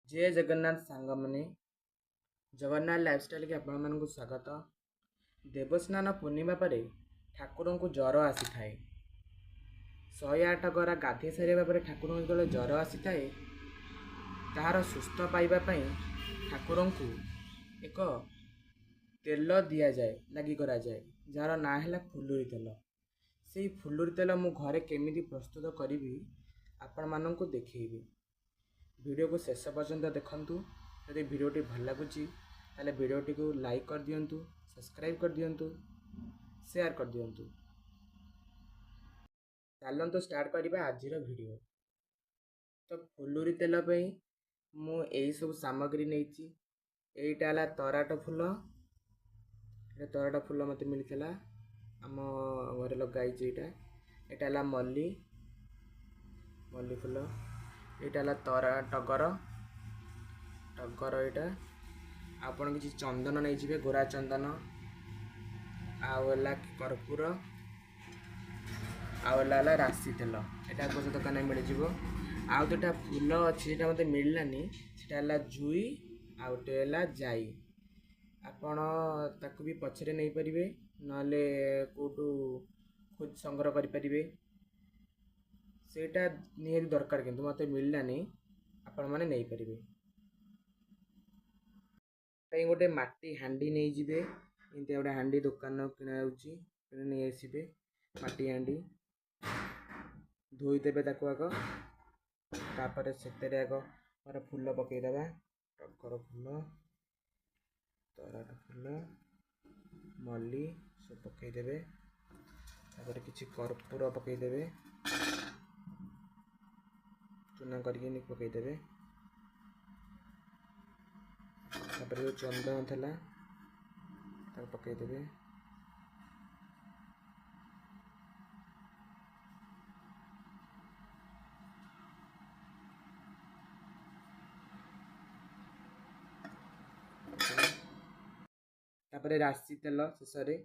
जय जगन्नाथ सांग मैंने जगन्नाथ लाइफस्टाइल के आपण मानक स्वागत। देवस्नान पूर्णिमा पर ठाकुर को ज्वर आसी थाए। 108 गरा गाधे सारे पर ठाकुर जो ज्वर आसी थाए तार सुस्थ पाइबापी ठाकुर को एक तेल दि जाए लगी करा जाए जार ना है फुलुरी तेल। से फुलुरी तेल मु घरे केमिति प्रस्तुत करी आपण मानक देखी। वीडियो को शेष पर्यंत देखंतु। यदि वीडियोटी भल लगुच ताले वीडियोटी को लाइक कर दियंतु, सब्सक्राइब कर दियंतु, शेयर कर दियंतु। चलंतु स्टार्ट करिबा आजिर वीडियो। तो फुलुरी तेल पे मु एई सब सामग्री नेइची। एइटा ला तराट फूल। ए तराट फूल मते मिलथिला आम घरे लगाइची। एटा ला मल्ली फूल। एटा ला टगर एटा आपण किसी चंदन नहीं जिवे, गोरा चंदन आला कर्पूर आला राशि तेल। एटा गोस दुकान में मिल जिवो। आउ दुटा फूल अच्छी जेटा मते मिललानी सेटा जुई आउटेला जाई। आपण ताकू भी पछरे नहीं परिवे नले कोटू खोज संग्रह करि परिवे। सेटा निहाती दरकार किंतु मते मिललानी आपण माने नहीं परिवे। कहीं गोटे माटी हांडी नहीं जिवे। इनते गोटे हांडी दुकान किना जाउची, किना नहीं आसीबे। माटी हांडी धोई देबे ताको आग। तापर सेतेरे आग पर फूल पकई देबा। टगर फूल, तराट फूल, मल्ली सब पकई देबे। तापर किछि कर्पूर पकई देबे, चूना करके पकई देबे। तापर जो चंदन थला ताको पकई देबे। तापर राशि तेल शेष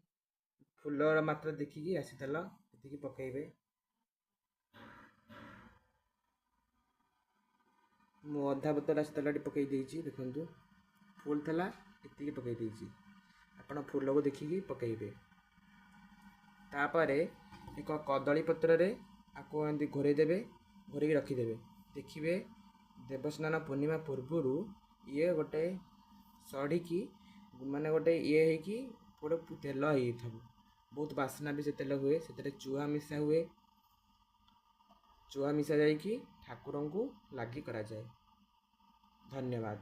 फूलर मात्रा देखिकी राशि तेल ये पकईबे। मु अधा बोतल राशि तेल पकई देइची। देखंतु फूल थला ये पकई देइची। आपण फूल को देखिकी पकईबे। तापरे एक कदली पत्र रे आपको एंती घोरे देबे, घोरे रखिदेबे। देखिए देवस्नान पूर्णिमा पूर्वर ये गोटे सढ़ी की माने गोटे ये है कि गोटे तेल हो बहुत बासना भी से तेल हुए। से चूहा मिसा हुए। चूहा मिसा जाए ठाकुर को लगी करा जाए। धन्यवाद।